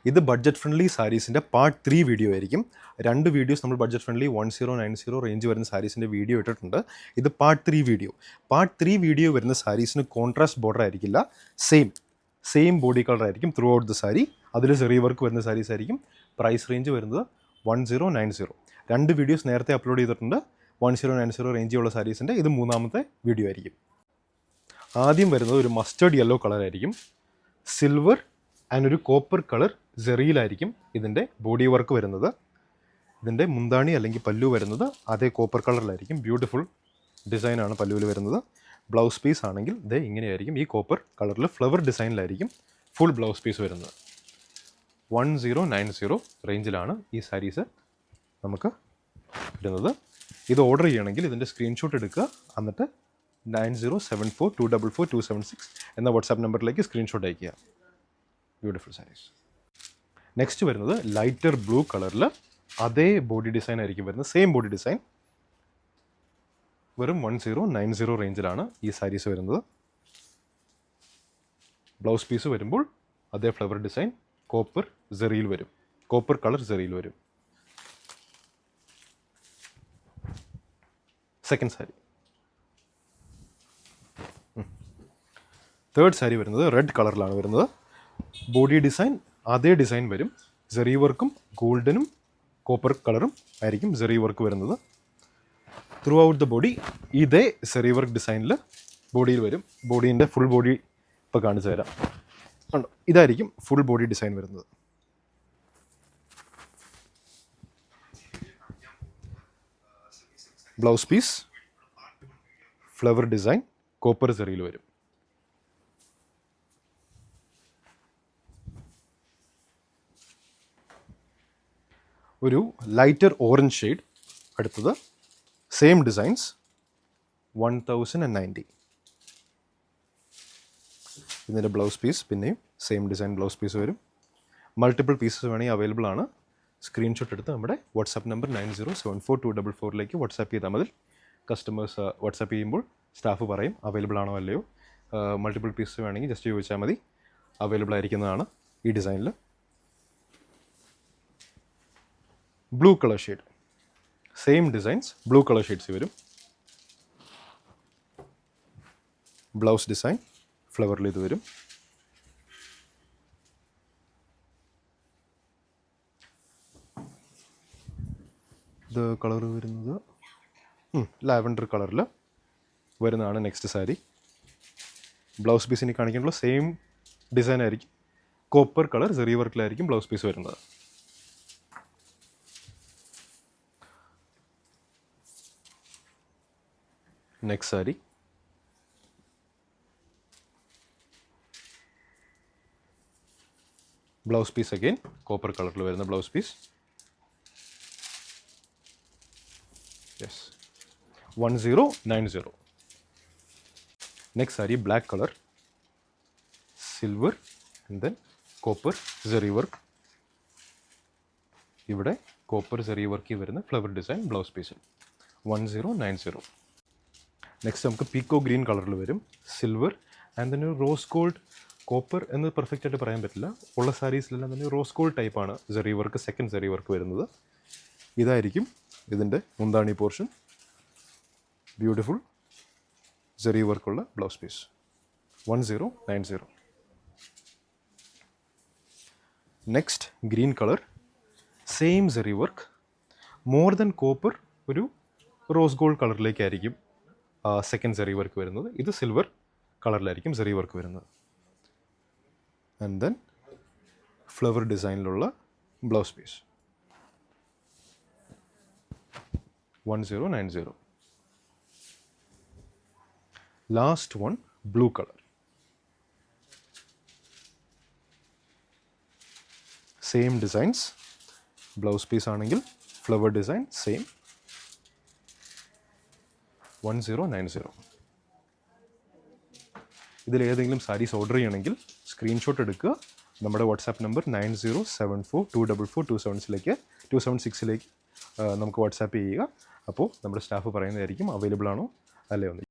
ഇത് budget friendly സാരീസിൻ്റെ part 3 video ആയിരിക്കും. 2 videos നമ്മൾ ബഡ്ജറ്റ് ഫ്രണ്ട്ലി 1090 റേഞ്ച് വരുന്ന സാരീസിൻ്റെ വീഡിയോ ഇട്ടിട്ടുണ്ട്. ഇത് പാർട്ട് 3 വീഡിയോ. പാർട്ട് 3 വീഡിയോ വരുന്ന സാരീസിന് കോൺട്രാസ്റ്റ് ബോർഡർ ആയിരിക്കില്ല, സെയിം ബോഡി കളർ ആയിരിക്കും ത്രൂ ഔട്ട് ദ സാരി. അതിൽ ചെറിയ വർക്ക് വരുന്ന സാരീസ് ആയിരിക്കും. പ്രൈസ് റേഞ്ച് വരുന്നത് 1090. 2 വീഡിയോസ് നേരത്തെ അപ്ലോഡ് ചെയ്തിട്ടുണ്ട് 1090 റേഞ്ചുള്ള സാരീസിൻ്റെ. ഇത് 3ാമത്തെ വീഡിയോ ആയിരിക്കും. ആദ്യം വരുന്നത് ഒരു മസ്റ്റേർഡ് യെല്ലോ കളർ ആയിരിക്കും. സിൽവർ ആൻഡ് ഒരു കോപ്പർ കളർ ജെറിയിലായിരിക്കും ഇതിൻ്റെ ബോഡി വർക്ക് വരുന്നത്. ഇതിൻ്റെ മുന്താണി അല്ലെങ്കിൽ പല്ലു വരുന്നത് അതേ കോപ്പർ കളറിലായിരിക്കും. ബ്യൂട്ടിഫുൾ ഡിസൈനാണ് പല്ലുവിൽ വരുന്നത്. ബ്ലൗസ് പീസ് ആണെങ്കിൽ ഇതേ ഇങ്ങനെയായിരിക്കും. ഈ കോപ്പർ കളറിൽ ഫ്ലവർ ഡിസൈനിലായിരിക്കും ഫുൾ ബ്ലൗസ് പീസ് വരുന്നത്. 1090 റേഞ്ചിലാണ് ഈ സാരീസ് നമുക്ക് വരുന്നത്. ഇത് ഓർഡർ ചെയ്യണമെങ്കിൽ ഇതിൻ്റെ സ്ക്രീൻഷോട്ട് എടുക്കുക, എന്നിട്ട് 9074244276 എന്ന വാട്സാപ്പ് നമ്പറിലേക്ക് സ്ക്രീൻഷോട്ട് അയയ്ക്കുക. ബ്യൂട്ടിഫുൾ സാരീസ്. നെക്സ്റ്റ് വരുന്നത് ലൈറ്റർ ബ്ലൂ കളറിൽ അതേ ബോഡി ഡിസൈൻ ആയിരിക്കും വരുന്നത്. Same body design. വെറും 1090 റേഞ്ചിലാണ് ഈ സാരീസ് വരുന്നത്. ബ്ലൗസ് പീസ് വരുമ്പോൾ അതേ ഫ്ലവർ ഡിസൈൻ കോപ്പർ ജെറിയിൽ വരും. കോപ്പർ കളർ ജെറിയിൽ വരും. സെക്കൻഡ് സാരി. തേർഡ് സാരി വരുന്നത് റെഡ് കളറിലാണ് വരുന്നത്. ബോഡി ഡിസൈൻ അതേ ഡിസൈൻ വരും. ജെറി വർക്കും ഗോൾഡനും കോപ്പർ കളറും ആയിരിക്കും ജെറി വർക്ക് വരുന്നത്. ത്രൂ ഔട്ട് ദ ബോഡി ഇതേ ജെറി വർക്ക് ഡിസൈനിൽ ബോഡിയിൽ വരും. ബോഡീൻ്റെ ഫുൾ ബോഡി ഇപ്പോൾ കാണിച്ചു തരാം. ഉണ്ടോ, ഇതായിരിക്കും ഫുൾ ബോഡി ഡിസൈൻ വരുന്നത്. Blouse piece flower design copper ജെറിയിൽ വരും. ഒരു ലൈറ്റർ ഓറഞ്ച് ഷെയ്ഡ്. അടുത്തത് സെയിം ഡിസൈൻസ് 1090. ഇതിൻ്റെ ബ്ലൗസ് പീസ് പിന്നെയും സെയിം ഡിസൈൻ ബ്ലൗസ് പീസ് വരും. മൾട്ടിപ്പിൾ പീസസ് വേണമെങ്കിൽ അവൈലബിൾ ആണ്. സ്ക്രീൻഷോട്ട് എടുത്ത് നമ്മുടെ വാട്സാപ്പ് നമ്പർ 9074244244 വാട്സാപ്പ് ചെയ്താൽ മതി. കസ്റ്റമേഴ്സ് വാട്സാപ്പ് ചെയ്യുമ്പോൾ സ്റ്റാഫ് പറയും അവൈലബിൾ ആണോ അല്ലയോ. മൾട്ടിപ്പിൾ പീസസ് വേണമെങ്കിൽ ജസ്റ്റ് ചോദിച്ചാൽ മതി. അവൈലബിൾ ആയിരിക്കുന്നതാണ് ഈ ഡിസൈനിൽ. Blue colour shade. Same designs blue colour shades വരും. ബ്ലൗസ് ഡിസൈൻ ഫ്ലവറിൽ ഇത് വരും. ഇത് കളർ വരുന്നത് ലാവൻഡർ കളറിൽ വരുന്നതാണ് നെക്സ്റ്റ് സാരി. ബ്ലൗസ് പീസിന് കാണിക്കുമ്പോൾ സെയിം ഡിസൈൻ ആയിരിക്കും. കോപ്പർ കളർ ജെറി വർക്കിലായിരിക്കും ബ്ലൗസ് പീസ് വരുന്നത്. Next sari. Blouse piece again copper കളറിൽ വരുന്ന blouse piece. Yes, 1090. Next sari black colour, silver and then copper zari work. ഇവിടെ കോപ്പർ ജെറി വർക്കിൽ വരുന്ന ഫ്ലവർ ഡിസൈൻ ബ്ലൗസ് പീസിൽ 1090. നെക്സ്റ്റ് നമുക്ക് പീക്കോ ഗ്രീൻ കളറിൽ വരും. സിൽവർ ആൻഡ് തന്നെ റോസ് ഗോൾഡ്. കോപ്പർ എന്ന് പെർഫെക്റ്റ് ആയിട്ട് പറയാൻ പറ്റില്ല. ഉള്ള സാരീസിലെല്ലാം തന്നെ റോസ് ഗോൾഡ് ടൈപ്പാണ് zari work, second zari work വരുന്നത്. ഇതായിരിക്കും ഇതിൻ്റെ മുന്താണി പോർഷൻ. ബ്യൂട്ടിഫുൾ ജെറി വർക്കുള്ള blouse piece 1090. Next green colour, same zari work, more than copper ഒരു റോസ് ഗോൾഡ് കളറിലേക്കായിരിക്കും സെക്കൻഡ് ജെറി വർക്ക് വരുന്നത്. ഇത് സിൽവർ കളറിലായിരിക്കും ജെറി വർക്ക് വരുന്നത്. ആൻഡ് ദെൻ ഫ്ലവർ ഡിസൈനിലുള്ള blouse piece 1090. Last one blue colour. Same designs. Blouse piece ആണെങ്കിൽ flower design same 1090. ഇതിലേതെങ്കിലും saris order ചെയ്യണമെങ്കിൽ സ്ക്രീൻഷോട്ട് എടുക്കുക. നമ്മുടെ വാട്സാപ്പ് നമ്പർ 9074244276 നമുക്ക് വാട്സാപ്പ് ചെയ്യുക. അപ്പോൾ നമ്മുടെ സ്റ്റാഫ് പറയുന്നതായിരിക്കും അവൈലബിൾ ആണോ അല്ലയോ എന്ന്.